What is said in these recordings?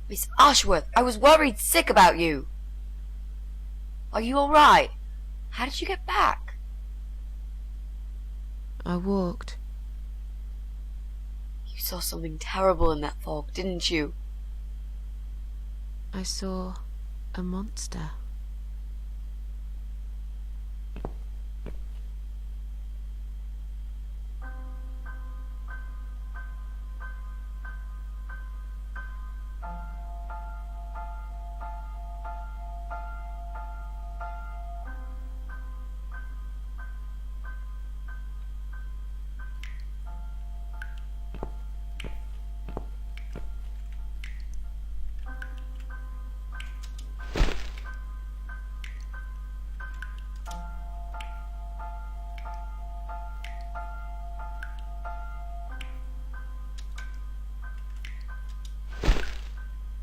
Miss Ashworth, I was worried sick about you. Are you alright? How did you get back? I walked. You saw something terrible in that fog, didn't you? I saw a monster.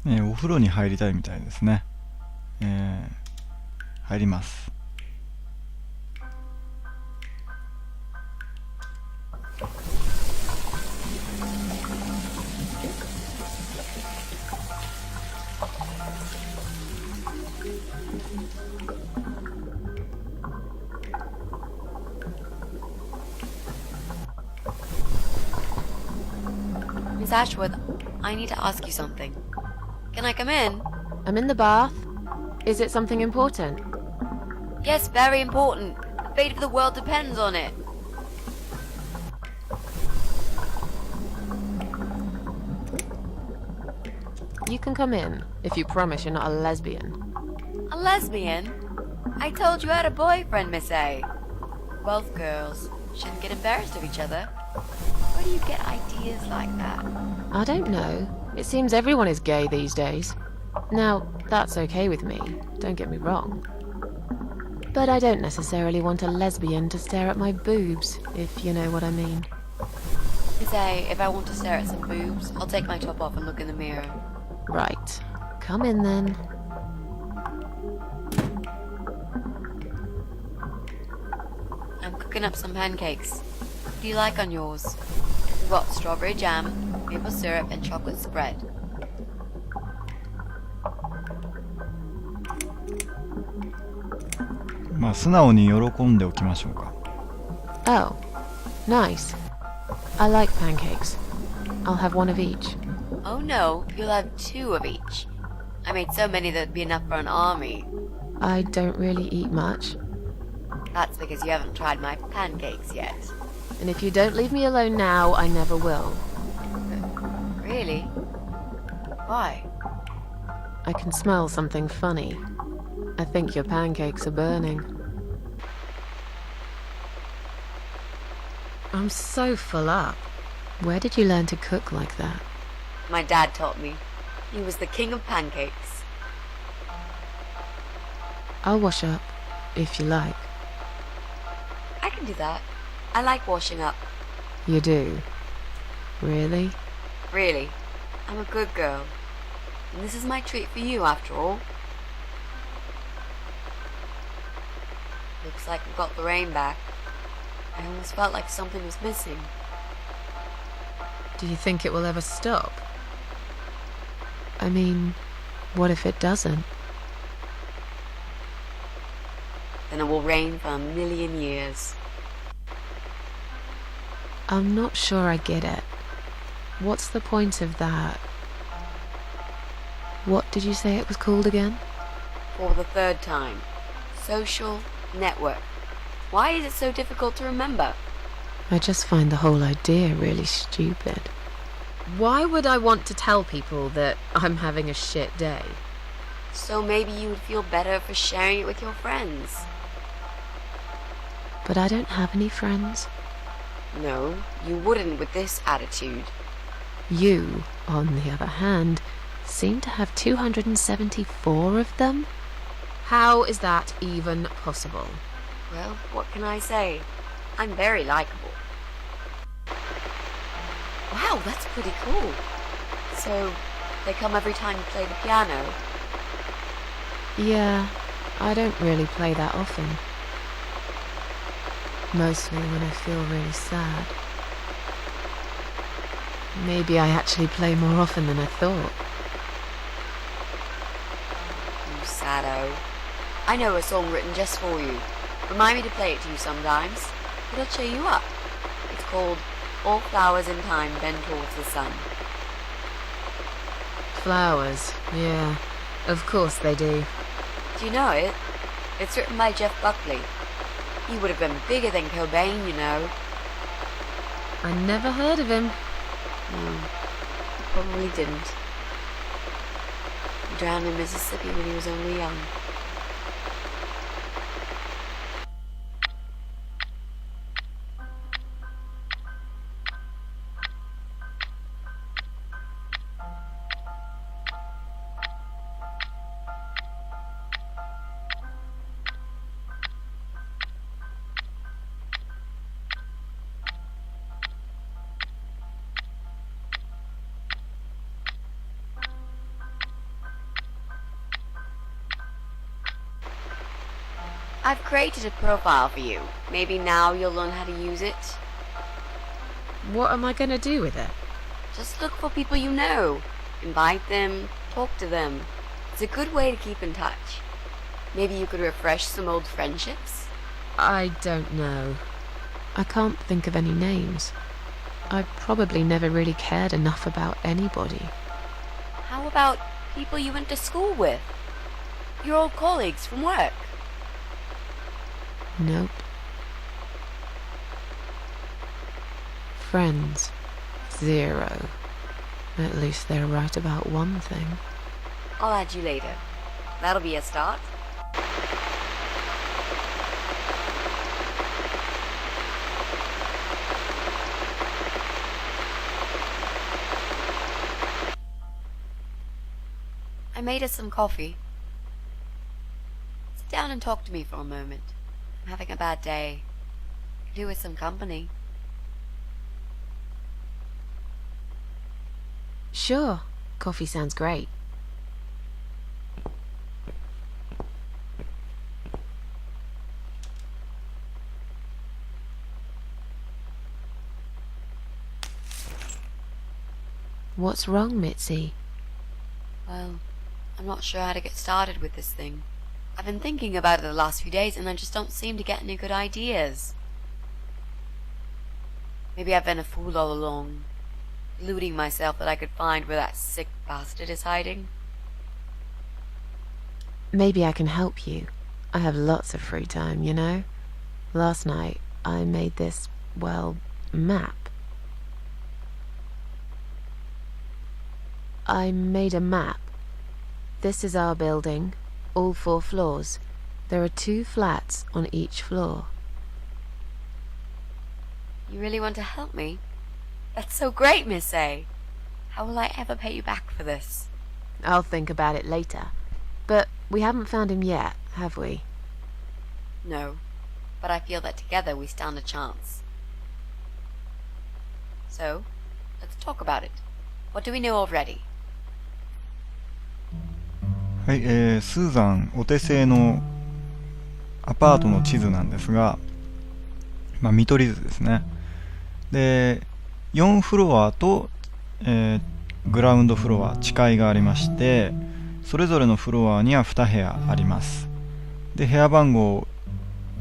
ね、お風呂に入りたいみたいですね。入ります。Miss Ashworth, I need to ask you something. Can I come in? I'm in the bath. Is it something important? Yes, very important. The fate of the world depends on it. You can come in, if you promise you're not a lesbian. A lesbian? I told you I had a boyfriend, Miss A. Both girls shouldn't get embarrassed of each other. Where do you get ideas like that? I don't know. It seems everyone is gay these days. Now, that's okay with me, don't get me wrong. But I don't necessarily want a lesbian to stare at my boobs, if you know what I mean. Miss A, if I want to stare at some boobs, I'll take my top off and look in the mirror. Right. Come in then. I'm cooking up some pancakes. What do you like on yours? We've got strawberry jam, maple syrup, and chocolate spread.素直に喜んでおきましょうか。Oh, nice. I like pancakes. I'll have one of each. Oh no, you'll have 2 of each. I made so many that'd be enough for an army. I don't really eat much. That's because you haven't tried my pancakes yet. And if you don't leave me alone now, I never will. Really? Why? I can smell something funny. I think your pancakes are burning. I'm so full up. Where did you learn to cook like that? My dad taught me. He was the king of pancakes. I'll wash up, if you like. I can do that. I like washing up. You do? Really? Really. I'm a good girl. And this is my treat for you, after all. Looks like we've got the rain back. I almost felt like something was missing. Do you think it will ever stop? I mean, what if it doesn't? Then it will rain for 1,000,000 years. I'm not sure I get it. What's the point of that? What did you say it was called again? For the 3rd time. Social network. Why is it so difficult to remember? I just find the whole idea really stupid. Why would I want to tell people that I'm having a shit day? So maybe you would feel better for sharing it with your friends. But I don't have any friends. No, you wouldn't with this attitude. You, on the other hand, seem to have 274 of them? How is that even possible? Well, what can I say? I'm very likable. Wow, that's pretty cool. So, they come every time you play the piano? Yeah, I don't really play that often. Mostly when I feel really sad. Maybe I actually play more often than I thought. Shadow. I know a song written just for you. Remind me to play it to you sometimes. It'll cheer you up. It's called All Flowers in Time Bend Towards the Sun. Flowers, yeah. Of course they do. Do you know it? It's written by Jeff Buckley. He would have been bigger than Cobain, you know. I never heard of him. No, probably didn't. He drowned in Mississippi when he was only young. I've created a profile for you. Maybe now you'll learn how to use it. What am I gonna do with it? Just look for people you know. Invite them, talk to them. It's a good way to keep in touch. Maybe you could refresh some old friendships? I don't know. I can't think of any names. I probably never really cared enough about anybody. How about people you went to school with? Your old colleagues from work? Nope. Friends. 0. At least they're right about one thing. I'll add you later. That'll be a start. I made us some coffee. Sit down and talk to me for a moment. I'm having a bad day. Could do with some company. Sure. Coffee sounds great. What's wrong, Mitzi? Well, I'm not sure how to get started with this thing. I've been thinking about it the last few days and I just don't seem to get any good ideas. Maybe I've been a fool all along, deluding myself that I could find where that sick bastard is hiding. Maybe I can help you. I have lots of free time, you know? Last night, I made this, well, map. I made a map. This is our building, all 4 floors. There are 2 flats on each floor. You really want to help me? That's so great, Miss A. How will I ever pay you back for this? I'll think about it later. But we haven't found him yet, have we? No, but I feel that together we stand a chance. So, let's talk about it. What do we know already? はい、スーザンお手製のアパートの地図なんですが、見取り図ですね。で、4フロアと、グラウンドフロア、地階がありまして、それぞれのフロアには2部屋あります。で、部屋番号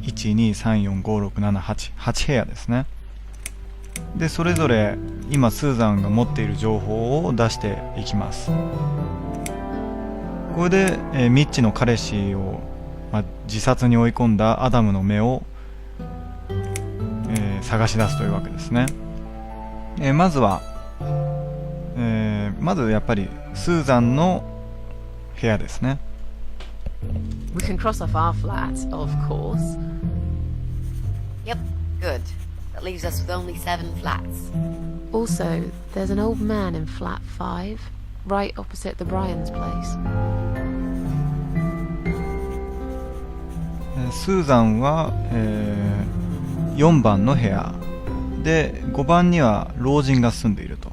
1,2,3,4,5,6,7,8 部屋ですね。で、それぞれ今スーザンが持っている情報を出していきます。これで、ミッチの彼氏を、自殺に追い込んだアダムの目を、探し出すというわけですね。まずは、まずやっぱりスーザンの部屋ですね。We can cross off our flats, of course. Yep, good. That leaves us with only 7 flats. Also, there's an old man in flat 5, right opposite the Bryan's place. スーザンは、4番の部屋で5番には老人が住んでいると。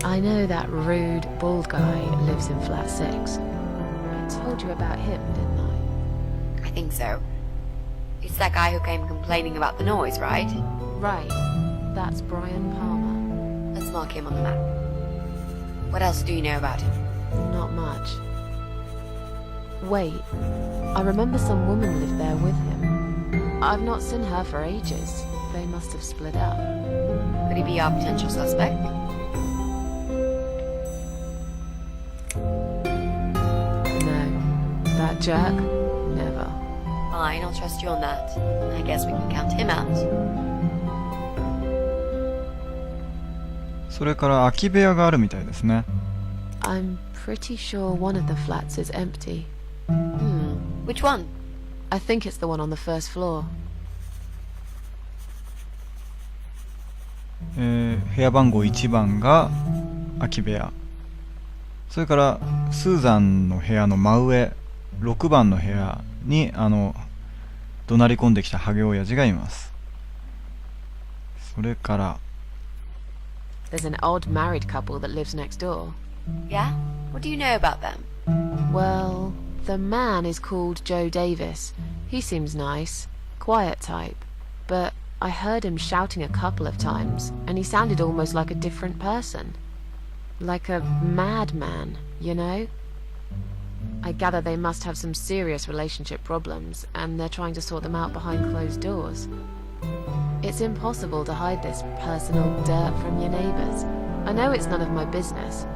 I know that rude, bald guy lives in flat 6. I told you about him, didn't I? I think so. It's that guy who came complaining about the noise, right? Right. That's Bryan Palmer. Let's mark him on the map. What else do you know about him? Not much. Wait, I remember some woman lived there with him. I've not seen her for ages. They must have split up. Could he be our potential suspect? No. That jerk? Never. Fine, I'll trust you on that. I guess we can count him out. それから空き部屋があるみたいですね。 I'm pretty sure one of the flats is empty. Which one? I think it's the one on the first floor. 部屋番号1番が空き部屋。それからスーザンの部屋の真上6番の部屋に怒鳴り込んできたハゲ親父がいます。それから There's an odd married couple that lives next door. Yeah? What do you know about them? Well, the man is called Joe Davis. He seems nice, quiet type. But I heard him shouting a couple of times, and he sounded almost like a different person. Like a madman, you know? I gather they must have some serious relationship problems, and they're trying to sort them out behind closed doors. It's impossible to hide this personal dirt from your neighbours. I know it's none of my business,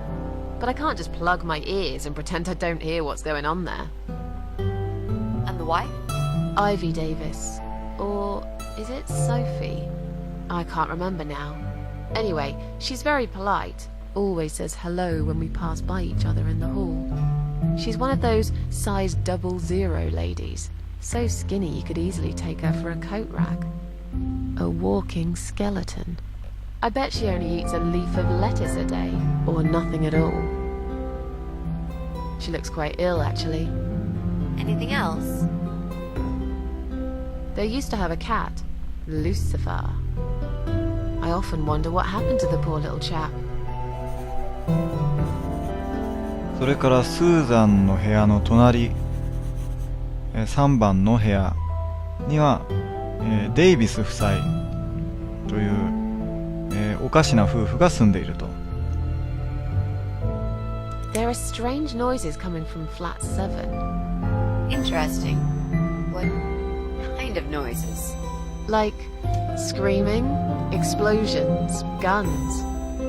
but I can't just plug my ears and pretend I don't hear what's going on there. And the wife? Ivy Davis. Or is it Sophie? I can't remember now. Anyway, she's very polite. Always says hello when we pass by each other in the hall. She's one of those size 00 ladies. So skinny you could easily take her for a coat rack. A walking skeleton. I bet she only eats a leaf of lettuce a day, or nothing at all. She looks quite ill, actually. Anything else? They used to have a cat, Lucifer. I often wonder what happened to the poor little chap. それからスーザンの部屋の隣3番の部屋にはデイビス夫妻というおかしな夫婦が住んでいると。 There are strange noises coming from flat 7. Interesting. What kind of noises? Like screaming, explosions, guns.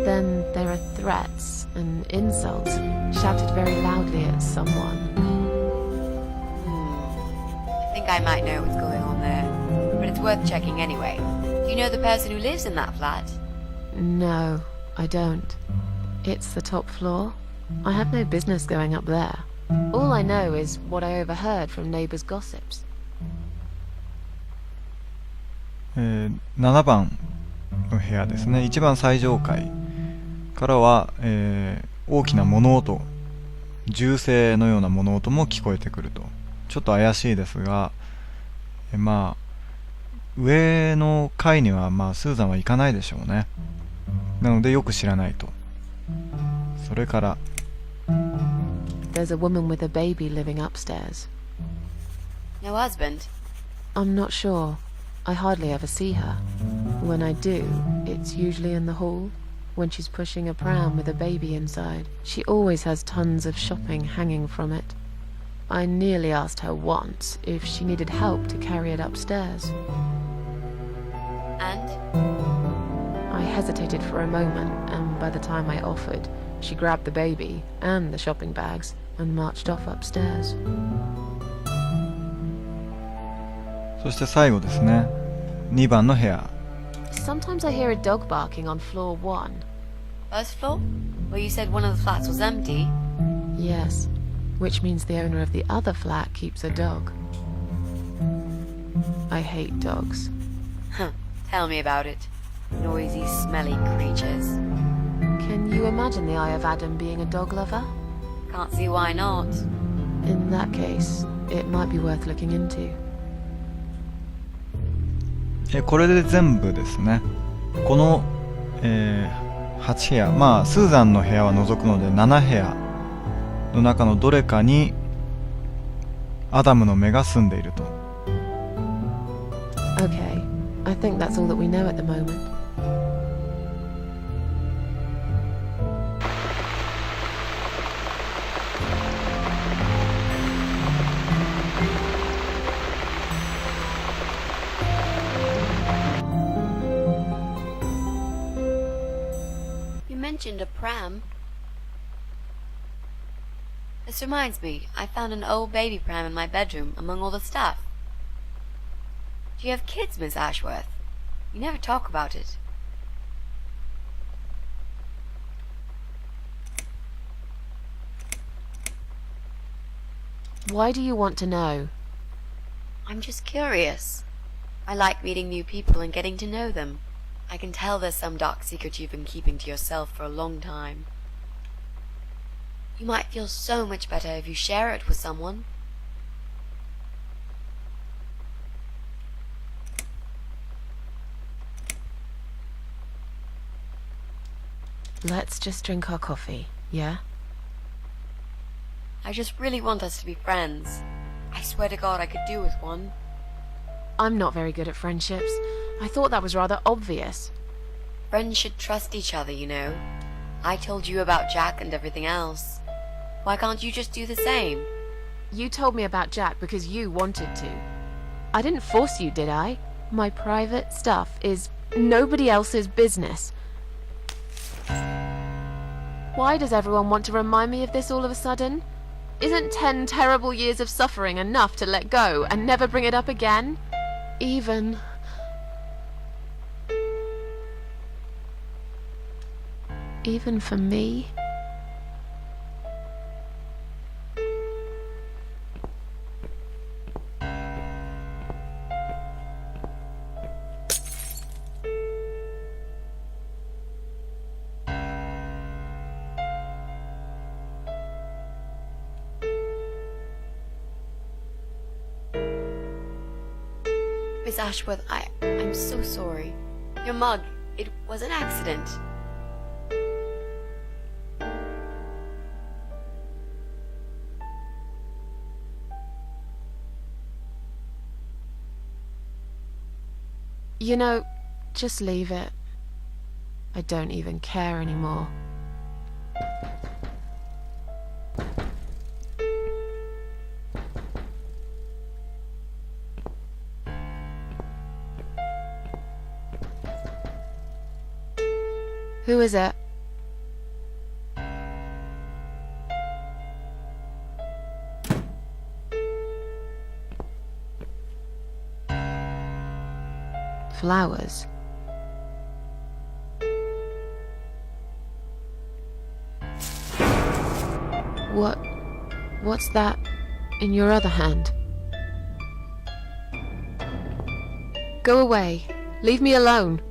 Then there are threats and insults shouted very loudly at someone. I think I might know what's going on there, but it's worth checking anyway. Do you know the person who lives in that flat? No, I don't. It's the top floor. I have no business going up there. All I know is what I overheard from neighbors' gossips. 7番の部屋ですね。一番最上階からは、大きな物音、銃声のような物音も聞こえてくると。ちょっと怪しいですが、まあ上の階にはスーザンは行かないでしょうね。なのでよく知らないと。それから There's a woman with a baby living upstairs. No husband? I'm not sure. I hardly ever see her. When I do, it's usually in the hall, when she's pushing a pram with a baby inside. She always has tons of shopping hanging from it. I nearly asked her once if she needed help to carry it upstairs. And? I hesitated for a moment, and by the time I offered, she grabbed the baby and the shopping bags and marched off upstairs. そして最後ですね。2番の部屋。 Sometimes I hear a dog barking on floor 1. First floor? Well, you said one of the flats was empty. Yes, which means the owner of the other flat keeps a dog. I hate dogs. Huh. Tell me about it. Noisy, smelly creatures. Can you imagine the Eye of Adam being a dog lover? Can't see why not. In that case, it might be worth looking into. これで全部ですね。この、8部屋、スーザンの部屋は除くので7部屋の中のどれかにアダムの目が住んでいると。Okay, I think that's all that we know at the moment. mentioned a pram. This reminds me, I found an old baby pram in my bedroom among all the stuff. Do you have kids, Miss Ashworth? You never talk about it. Why do you want to know? I'm just curious. I like meeting new people and getting to know them. I can tell there's some dark secret you've been keeping to yourself for a long time. You might feel so much better if you share it with someone. Let's just drink our coffee, yeah? I just really want us to be friends. I swear to God I could do with one. I'm not very good at friendships. I thought that was rather obvious. Friends should trust each other, you know. I told you about Jack and everything else. Why can't you just do the same? You told me about Jack because you wanted to. I didn't force you, did I? My private stuff is nobody else's business. Why does everyone want to remind me of this all of a sudden? Isn't 10 terrible years of suffering enough to let go and never bring it up again? Even for me? Miss Ashworth, I'm so sorry. Your mug, it was an accident. You know, just leave it. I don't even care anymore. Who is it? Flowers. What's that in your other hand? Go away. Leave me alone.